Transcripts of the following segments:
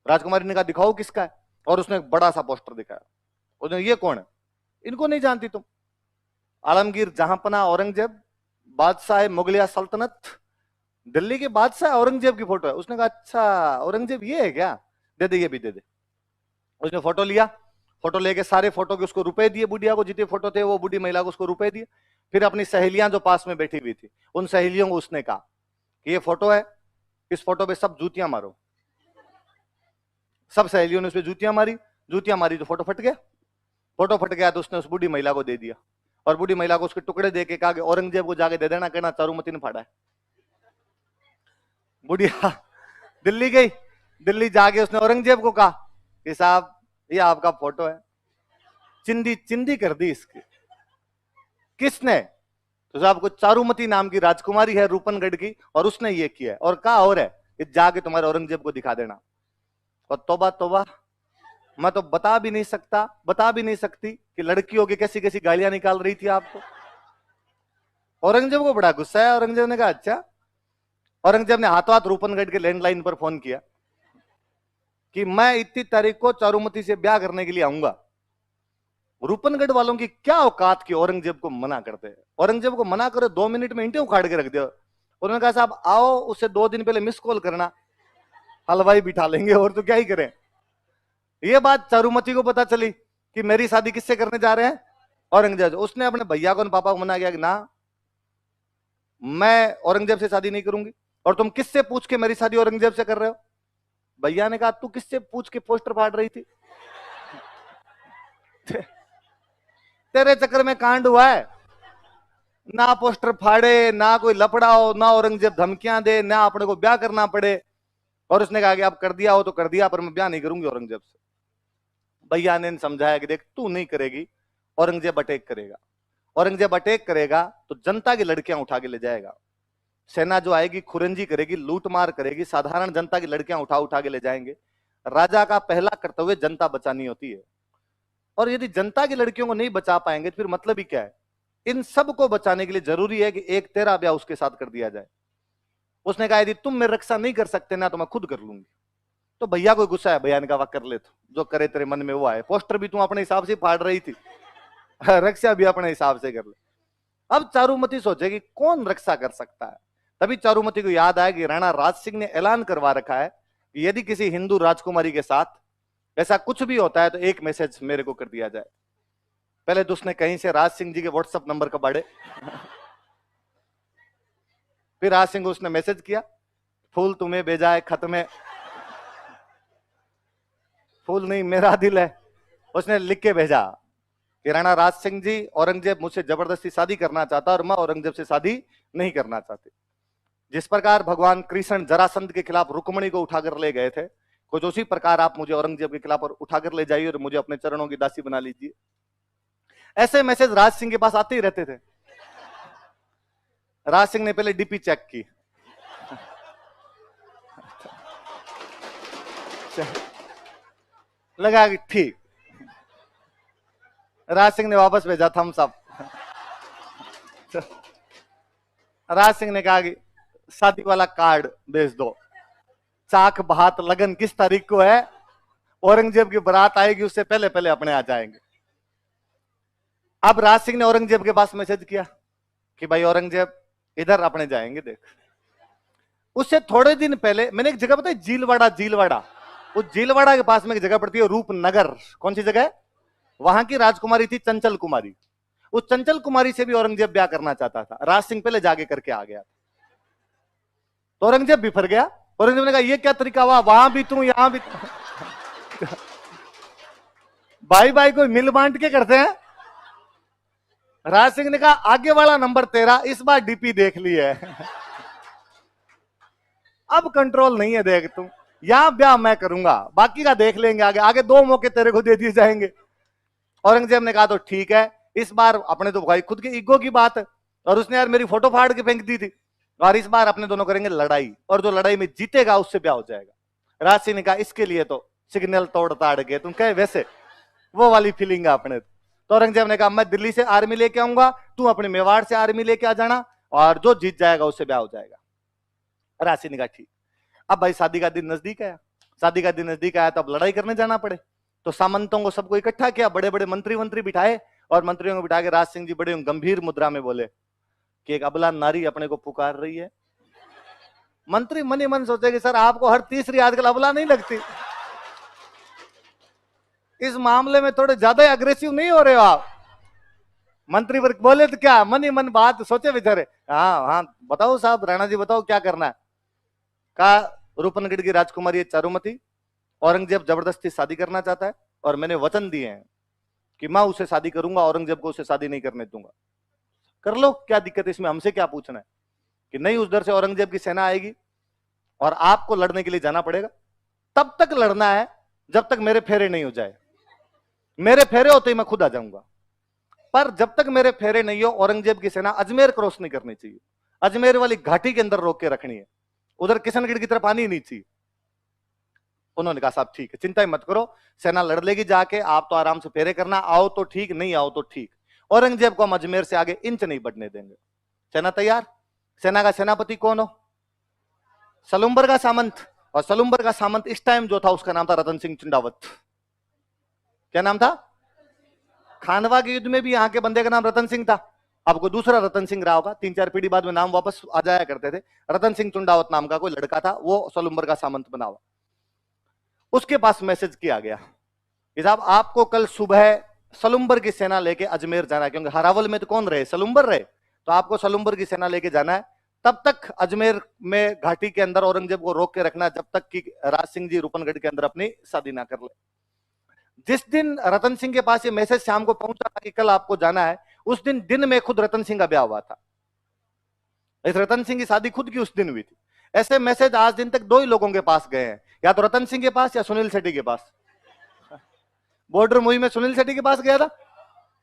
राजकुमारी ने कहा दिखाओ किसका है, और उसने एक बड़ा सा पोस्टर दिखाया। उसने, ये कौन है? इनको नहीं जानती तुम? आलमगीर जहांपना औरंगजेब, बादशाह मुगलिया सल्तनत, दिल्ली के बादशाह औरंगजेब की फोटो है। उसने कहा अच्छा औरंगजेब ये है क्या, दे दे, ये भी दे दे। उसने फोटो लिया, फोटो लेके सारे फोटो के उसको रुपए दिए, बुढ़िया को जितने फोटो थे वो बूढ़ी महिला को उसको रुपए दिए। फिर अपनी सहेलियां जो पास में बैठी हुई थी उन सहेलियों को उसने कहा कि ये फोटो है, इस फोटो पे सब जूतियां मारो। सब सहेलियों ने उस पर जूतियां मारी, जूतियां मारी तो फोटो फट गया। फोटो फट गया तो उसने उस बूढ़ी महिला को दे दिया, और बूढ़ी महिला को उसके टुकड़े दे के कहा कि औरंगजेब को जाके दे देना, कहना चारूमती ने फाड़ा है। बुढ़िया दिल्ली गई, दिल्ली जाके उसने औरंगजेब को कहा कि साहब ये आपका फोटो है, चिंदी चिंदी कर दी इसकी। किसने? तो साहब को चारूमती नाम की राजकुमारी है रूपनगढ़ की, और उसने ये किया है, और कहा और है कि जाके तुम्हारे औरंगजेब को दिखा देना। और तौबा तौबा, मैं तो बता भी नहीं सकता, बता भी नहीं सकती कि लड़कियों की कैसी कैसी गालियां निकाल रही थी आपको। औरंगजेब को बड़ा गुस्सा है। औरंगजेब ने कहा अच्छा। औरंगजेब ने हाथों हाथ रूपनगढ़ के लैंडलाइन पर फोन किया कि मैं इतनी तारीख को चारूमती से ब्याह करने के लिए आऊंगा। रूपनगढ़ वालों की क्या औकात की औरंगजेब को मना करते हैं। औरंगजेब को मना करो, 2 मिनट में ईंटें उखाड़ के रख दिया। उन्होंने कहा साहब आओ, उससे 2 दिन पहले मिस कॉल करना, हलवाई बिठा लेंगे, और तो क्या ही करें। ये बात चारूमती को पता चली कि मेरी शादी किससे करने जा रहे हैं, औरंगजेब। उसने अपने भैया को, पापा को मना किया कि ना, मैं औरंगजेब से शादी नहीं करूंगी। और तुम किससे पूछ के मेरी शादी औरंगजेब से कर रहे हो? भैया ने कहा तू किससे पूछ के पोस्टर फाड़ रही थी? तेरे चक्कर में कांड हुआ है। ना पोस्टर फाड़े, ना कोई लफड़ा हो, ना औरंगजेब धमकियां दे, ना अपने को ब्याह करना पड़े। और उसने कहा कि आप कर दिया हो तो कर दिया, पर मैं ब्याह नहीं करूंगी औरंगजेब से। भैया ने समझाया कि देख तू नहीं करेगी, औरंगजेब अटैक करेगा। औरंगजेब अटैक करेगा तो जनता की लड़कियां उठा के ले जाएगा। सेना जो आएगी खुरंजी करेगी, लूटमार करेगी, साधारण जनता की लड़कियां उठा उठा के ले जाएंगे। राजा का पहला कर्तव्य जनता बचानी होती है, और यदि जनता की लड़कियों को नहीं बचा पाएंगे तो फिर मतलब ही क्या है। इन सब को बचाने के लिए जरूरी है कि एक तेरा ब्याह उसके साथ कर दिया जाए। उसने कहा यदि तुम मेरी रक्षा नहीं कर सकते ना तो मैं खुद कर लूंगी। तो भैया को गुस्सा है, भैया ने कहा कर ले, तो जो करे तेरे मन में वो आए। पोस्टर भी तू अपने हिसाब से फाड़ रही थी, रक्षा भी अपने हिसाब से कर ले। अब चारूमती सोचेगी कौन रक्षा कर सकता है। तभी चारूमती को याद आया कि राणा राज सिंह ने ऐलान करवा रखा है कि यदि किसी हिंदू राजकुमारी के साथ ऐसा कुछ भी होता है तो एक मैसेज मेरे को कर दिया जाए। पहले तो उसने कहीं से राज सिंह जी के व्हाट्सएप नंबर का बाड़े फिर राज सिंह को उसने मैसेज किया, फूल तुम्हें भेजा है खत में, फूल नहीं मेरा दिल है। उसने लिख के भेजा कि राणा राज सिंह जी, औरंगजेब मुझसे जबरदस्ती शादी करना चाहता और मैं औरंगजेब से शादी नहीं करना चाहती। जिस प्रकार भगवान कृष्ण जरासंध के खिलाफ रुक्मणी को उठाकर ले गए थे, कुछ उसी प्रकार आप मुझे औरंगजेब के खिलाफ उठाकर ले जाइए और मुझे अपने चरणों की दासी बना लीजिए। ऐसे मैसेज राज सिंह के पास आते ही रहते थे। राज सिंह ने पहले डीपी चेक की, लगा कि ठीक। राज सिंह ने वापस भेजा थम्स अप। राज सिंह ने कहा कि शादी वाला कार्ड भेज दो, चाक भात लगन किस तारीख को है, औरंगजेब की बारात आएगी उससे पहले पहले अपने आ जाएंगे। अब राज सिंह ने औरंगजेब के पास मैसेज किया कि भाई औरंगजेब इधर अपने जाएंगे देख। उससे थोड़े दिन पहले मैंने एक जगह बताई, जीलवाड़ा, जीलवाड़ा, उस जीलवाड़ा के पास में एक जगह पड़ती है रूपनगर। कौन सी जगह है? वहां की राजकुमारी थी चंचल कुमारी। उस चंचल कुमारी से भी औरंगजेब ब्याह करना चाहता था। राज सिंह पहले जाके करके आ गया, तो औरंगजेब बिफर गया। औरंगजेब ने कहा ये क्या तरीका हुआ, वहां भी तू यहां भी भाई भाई कोई मिल बांट के करते हैं। राज सिंह ने कहा आगे वाला नंबर तेरा, इस बार डीपी देख ली है, अब कंट्रोल नहीं है, देख तुम यहां ब्याह मैं करूंगा, बाकी का देख लेंगे आगे, आगे 2 मौके तेरे को दे दिए जाएंगे। औरंगजेब ने कहा तो ठीक है, इस बार अपने तो भाई खुद के ईगो की बात है, और उसने यार मेरी फोटो फाड़ के फेंक दी थी, और इस बार अपने दोनों करेंगे लड़ाई, और जो लड़ाई में जीतेगा उससे ब्याह हो जाएगा। राज सिंह ने कहा इसके लिए तो सिग्नल तोड़ ताड़ के तुम कहे वैसे वो वाली फीलिंग है अपने। तो औरंगजेब ने कहा मैं दिल्ली से आर्मी लेके आऊंगा, तू अपने मेवाड़ से आर्मी लेके आ जाना, और जो जीत जाएगा उससे ब्याह हो जाएगा। राज सिंह ने कहा ठीक। अब भाई शादी का दिन नजदीक है, शादी का दिन नजदीक आया तो अब लड़ाई करने जाना पड़े, तो सामंतों को सबको इकट्ठा किया, बड़े बड़े मंत्री बिठाए और मंत्रियों को बिठा के राज सिंह जी बड़े गंभीर मुद्रा में बोले कि एक अबला नारी अपने को पुकार रही है। मंत्री मन ही मन सोचे कि सर आपको हर तीसरी आजकल अबला नहीं लगती, इस मामले में थोड़े ज्यादा अग्रेसिव नहीं हो रहे हो आप। मंत्री वर्ग बोले तो क्या, मन ही मन बात सोचे बेचारे, हाँ हाँ बताओ साहब, राणा जी बताओ क्या करना है। कहा रूपनगढ़ की राजकुमारी है चारुमती, औरंगजेब जबरदस्ती शादी करना चाहता है और मैंने वचन दिए हैं कि मैं उसे शादी करूंगा, औरंगजेब को उसे शादी नहीं करने दूंगा। कर लो, क्या दिक्कत है इसमें, हमसे क्या पूछना है। कि नहीं, उधर से औरंगजेब की सेना आएगी और आपको लड़ने के लिए जाना पड़ेगा, तब तक लड़ना है जब तक मेरे फेरे नहीं हो जाए। मेरे फेरे होते ही मैं खुद आ जाऊंगा, पर जब तक मेरे फेरे नहीं हो औरंगजेब की सेना अजमेर क्रॉस नहीं करनी चाहिए, अजमेर वाली घाटी के अंदर रोक के रखनी है, उधर किशनगढ़ की तरफ आनी नहीं चाहिए। उन्होंने कहा साहब ठीक है, चिंता ही मत करो, सेना लड़ लेगी जाके, आप तो आराम से फेरे करना, आओ तो ठीक, नहीं आओ तो ठीक, औरंगजेब को हम अजमेर से आगे इंच नहीं बढ़ने देंगे। सेना तैयार। सेना का सेनापति कौन हो? सलुम्बर का सामंत। और सलुम्बर का सामंत इस टाइम जो था उसका नाम था रतन सिंह चुंडावत। क्या नाम था? खानवा के युद्ध में भी यहां के बंदे का नाम रतन सिंह था। अब कोई दूसरा रतन सिंह रहा होगा, 3-4 पीढ़ी बाद में नाम वापस आ जाया करते थे। रतन सिंह चुंडावत नाम का कोई लड़का था, वो सलुम्बर का सामंत बना हुआ। उसके पास मैसेज किया गया कि साहब आपको कल सुबह सलुम्बर की सेना लेके अजमेर जाना है, क्योंकि हरावल में तो कौन रहे? सलुम्बर रहे, तो आपको सलुम्बर की सेना लेके जाना है। तब तक अजमेर में घाटी के अंदर औरंगजेब को रोक के रखना जब तक कि राज सिंह जी रूपनगढ़ के अंदर अपनी शादी ना कर ले। जिस दिन रतन सिंह के पास ये मैसेज शाम को पहुंचा था कि कल आपको जाना है, उस दिन में खुद रतन सिंह का ब्याह हुआ था। इस रतन सिंह की शादी खुद की उस दिन हुई थी। ऐसे मैसेज आज दिन तक 2 ही लोगों के पास गए हैं, या तो रतन सिंह के पास या सुनील शेट्टी के पास। बॉर्डर मूवी में सुनील शेट्टी के पास गया था।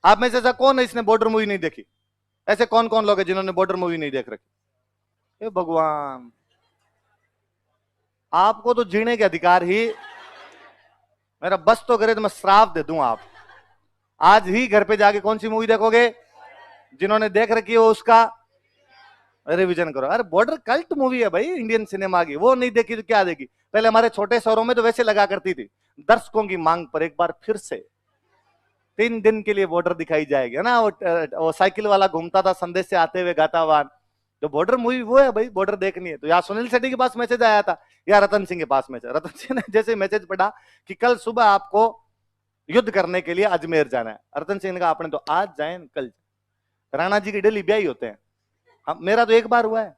आप में से ऐसा कौन है इसने बॉर्डर मूवी नहीं देखी? ऐसे कौन कौन लोग हैं जिन्होंने बॉर्डर मूवी नहीं देख रखी? हे भगवान, आपको तो जीने के अधिकार ही, मेरा बस तो करे तो मैं श्राप दे दूं। आप आज ही घर पे जाके कौन सी मूवी देखोगे? जिन्होंने देख रखी हो उसका रिवीजन करो। अरे बॉर्डर कल्ट मूवी है भाई इंडियन सिनेमा की, वो नहीं देखी तो क्या देखी? पहले हमारे छोटे शहरों में तो वैसे लगा करती थी, दर्शकों की मांग पर एक बार फिर से 3 दिन के लिए बॉर्डर दिखाई जाएगी ना। वो साइकिल वाला घूमता था संदेश से आते हुए गाता हुआ, जो बॉर्डर मूवी वो है भाई, बॉर्डर देखनी है। तो यहाँ सुनील शेट्टी के पास मैसेज आया था या रतन सिंह के पास मैसेज? रतन सिंह ने जैसे मैसेज पढ़ा कि कल सुबह आपको युद्ध करने के लिए अजमेर जाना है, रतन सिंह ने कहा आपने तो आज जाए कल। राणा जी की डेली ब्याह ही होते हैं, मेरा तो एक बार हुआ है।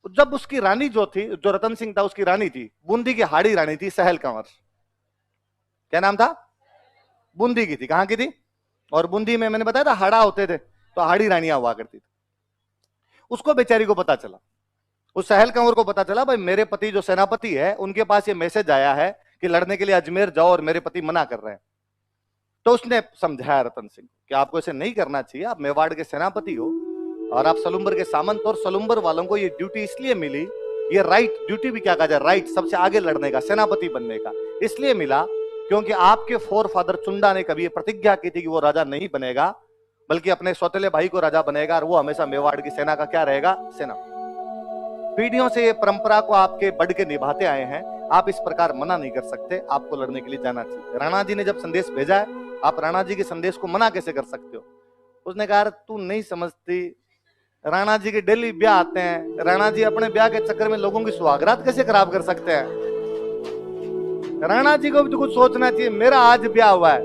जब उसकी रानी जो थी, जो रतन सिंह था उसकी रानी थी, बूंदी की हाड़ी रानी थी, सहल कंवर। क्या नाम था? बूंदी की थी। कहां की थी? और बूंदी में मैंने बताया था हाड़ा होते थे, तो हाड़ी रानियां हुआ करती थी। उसको बेचारी को पता चला, उस सहल कंवर को पता चला भाई मेरे पति जो सेनापति है उनके पास ये मैसेज आया है कि लड़ने के लिए अजमेर जाओ और मेरे पति मना कर रहे हैं। तो उसने समझाया रतन सिंह कि आपको ऐसे नहीं करना चाहिए, आप मेवाड़ के सेनापति हो और आप सलुम्बर के सामंत, और सलुम्बर वालों को ये ड्यूटी इसलिए मिली, ये राइट, ड्यूटी भी क्या कहा जाए, राइट, सबसे आगे लड़ने का, सेनापति बनने का, इसलिए मिला क्योंकि आपके फोरफादर चुंडा ने कभी ये प्रतिज्ञा की थी कि वो राजा नहीं बनेगा, बल्कि अपने सौतेले भाई को राजा बनेगा, और वो हमेशा मेवाड़ की सेना का क्या रहेगा? सेना। पीढ़ियों से ये परंपरा को आपके बढ़ के निभाते आए हैं, आप इस प्रकार मना नहीं कर सकते, आपको लड़ने के लिए जाना चाहिए। राणा जी ने जब संदेश भेजा है, आप राणा जी के संदेश को मना कैसे कर सकते हो? उसने कहा तू नहीं समझती, राणा जी के डेली ब्याह आते हैं, राणा जी अपने ब्याह के चक्कर में लोगों की सुहागरात कैसे खराब कर सकते हैं? राणा जी को भी तो कुछ सोचना चाहिए। मेरा आज ब्याह हुआ है,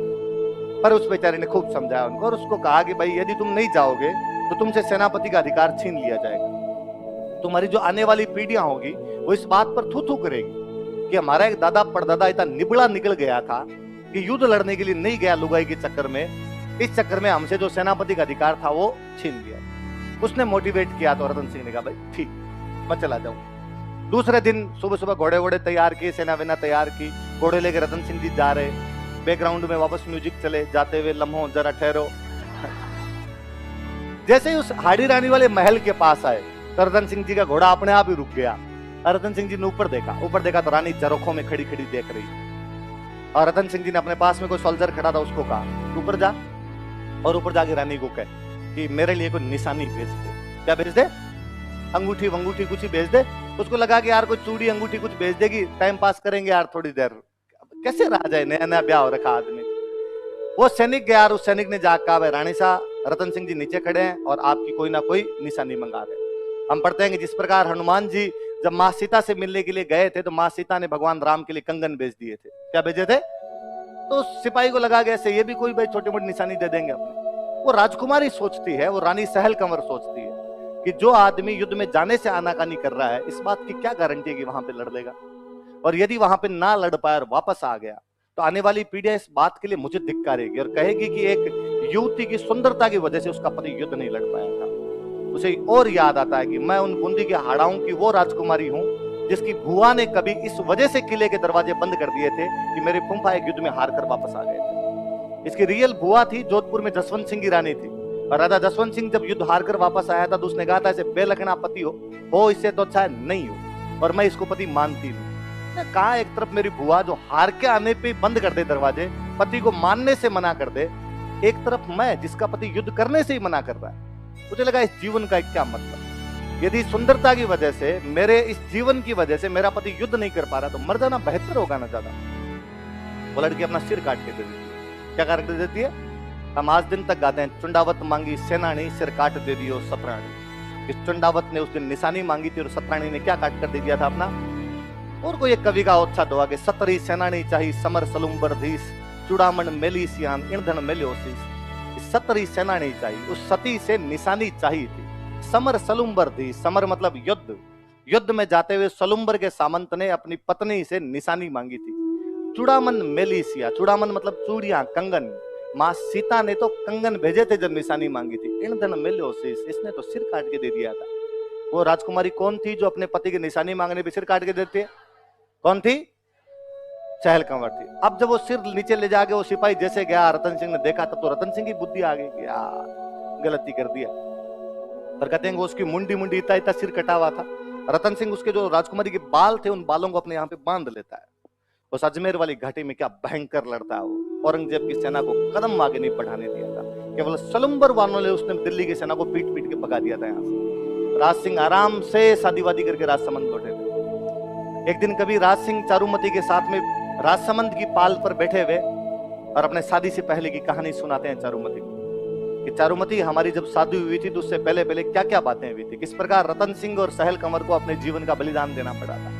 पर उस बेचारी ने खूब समझाया उनको और उसको कहा कि भाई यदि तुम नहीं जाओगे तो तुमसे सेनापति का अधिकार छीन लिया जाएगा। तुम्हारी जो आने वाली पीढ़ियां होगी वो इस बात पर थू थू करेगी कि हमारा एक दादा परदादा इतना निबड़ा निकल गया था कि युद्ध लड़ने के लिए नहीं गया लुगाई के चक्कर में, इस चक्कर में हमसे जो सेनापति का अधिकार था वो छीन लिया। उसने मोटिवेट किया तो रतन सिंह ने कहा भाई ठीक, मैं चला जाऊं। दूसरे दिन सुबह सुबह घोड़े वोड़े तैयार किए, सेना वेना तैयार की, घोड़े लेके रतन सिंह जी जा रहे, बैकग्राउंड में वापस म्यूजिक चले, जाते हुए लम्हों जरा ठहरो। जैसे ही उस हाड़ी रानी वाले महल के पास आए तो रतन सिंह जी का घोड़ा अपने आप ही रुक गया। रतन सिंह जी ने ऊपर देखा तो रानी झरोखों में खड़ी खड़ी देख रही, और रतन सिंह जी ने अपने पास में कोई सोल्जर खड़ा था उसको कहा ऊपर जा, और ऊपर जाके रानी को कहे कि मेरे लिए कोई निशानी भेज दे। क्या भेज दे? अंगूठी वंगूठी कुछ ही भेज दे, उसको लगा कि यार कोई चूड़ी अंगूठी कुछ भेज देगी, टाइम पास करेंगे यार थोड़ी देर। कैसे रहा जाए, नया नया ब्याह हो रखा आदमी। वो सैनिक गया, उस सैनिक ने जाकर कहा, भाई रानी साहब रतन सिंह जी नीचे खड़े हैं और आपकी कोई ना कोई निशानी मंगा रहे। हम पढ़ते हैं कि जिस प्रकार हनुमान जी जब माँ सीता से मिलने के लिए गए थे तो माँ सीता ने भगवान राम के लिए कंगन भेज दिए थे। क्या भेजे थे? तो सिपाही को लगा गया ये भी कोई भाई छोटी मोटी निशानी दे देंगे अपने। वो राजकुमारी सोचती है, वो रानी सहल कंवर सोचती है कि जो आदमी युद्ध में जाने से आनाकानी कर रहा है, इस बात की क्या गारंटी है कि वहां पे लड़ लेगा। और यदि वहां पे ना लड़ पाया और वापस आ गया तो आने वाली पीढ़ियां इस बात के लिए मुझे धिक्कारेगी और कहेगी कि एक युवती की सुंदरता की वजह से उसका पति युद्ध नहीं लड़ पाया था। उसे और याद आता है कि मैं उन बूंदी के हाड़ाओं की वो राजकुमारी हूं जिसकी बुआ ने कभी इस वजह से किले के दरवाजे बंद कर दिए थे कि मेरे फूफा एक युद्ध में हार कर वापस आ गए थे। इसकी रियल बुआ थी जोधपुर में जसवंत सिंह की रानी थी, और राजा जसवंत सिंह जब युद्ध हार कर वापस आया था तो उसने कहा था ऐसे बेलखना पति हो इससे तो अच्छा नहीं हो, और मैं इसको पति मानती हूँ। कहा एक तरफ मेरी बुआ जो हार के आने पे बंद कर दे दरवाजे, पति को मानने से मना कर दे, एक तरफ मैं जिसका पति युद्ध करने से ही मना कर रहा है। मुझे लगा इस जीवन का क्या मतलब। यदि सुंदरता की वजह से, मेरे इस जीवन की वजह से मेरा पति युद्ध नहीं कर पा रहा तो मर जाना बेहतर होगा ना ज्यादा। वो लड़की अपना सिर काट के दे देती है। क्या काट के देती है? हम आज दिन तक गाते हैं, चुंडावत मांगी सेनानी सिर काट दे दियो सतरानी। इस चुंडावत ने उस दिन निशानी मांगी थी और सतरानी ने क्या काट कर दे दिया था अपना। और कोई एक कवि का उत्साह हुआ कि सतरी सेनानी चाहिए समर सलुम्बर धीस, चुड़ामन मेली सियान ईंधन मेल्योसीस। सतरी सेनानी चाहिए, उस सती से निशानी चाहिए थी। समर सलुम्बर धीस, समर मतलब युद्ध, युद्ध में जाते हुए सलुम्बर के सामंत ने अपनी पत्नी से निशानी मांगी थी। चुड़ामन मेलिसिया, चुड़ामन मतलब चूड़ियां, कंगन। माँ सीता ने तो कंगन भेजे थे जब निशानी मांगी थी। ईंधन मेल्योसीस, इसने तो सिर काट के दे दिया था। वो राजकुमारी कौन थी जो अपने पति की निशानी मांगने पे सिर काट के देती है? कौन थी? सहल कंवर थी। अब जब वो सिर नीचे ले जाके वो सिपाही जैसे गया, रतन सिंह ने देखा, तब तो रतन सिंह की बुद्धि आ गई कि यार गलती कर दिया। पर कहते हैं वो उसकी मुंडी मुंडी इतना इतना सिर कटा हुआ था। रतन सिंह उसके जो राजकुमारी के बाल थे उन बालों को अपने यहाँ पे बांध लेता है। उस अजमेर वाली घाटी में क्या भयंकर लड़ता है वो। औरंगजेब की सेना को कदम आगे नहीं बढ़ाने दिया था। केवल सलुम्बर वालों ने उसने दिल्ली की सेना को पीट पीट के भगा दिया था यहाँ से। राज सिंह आराम से शादीवादी करके राजसमंद लौटे थे। एक दिन कभी राज सिंह चारुमती के साथ में राजसमंद की पाल पर बैठे हुए और अपने शादी से पहले की कहानी सुनाते हैं चारुमती को कि चारुमती हमारी जब शादी हुई थी तो उससे पहले पहले क्या क्या बातें हुई थी, किस प्रकार रतन सिंह और सहल कंवर को अपने जीवन का बलिदान देना पड़ा था।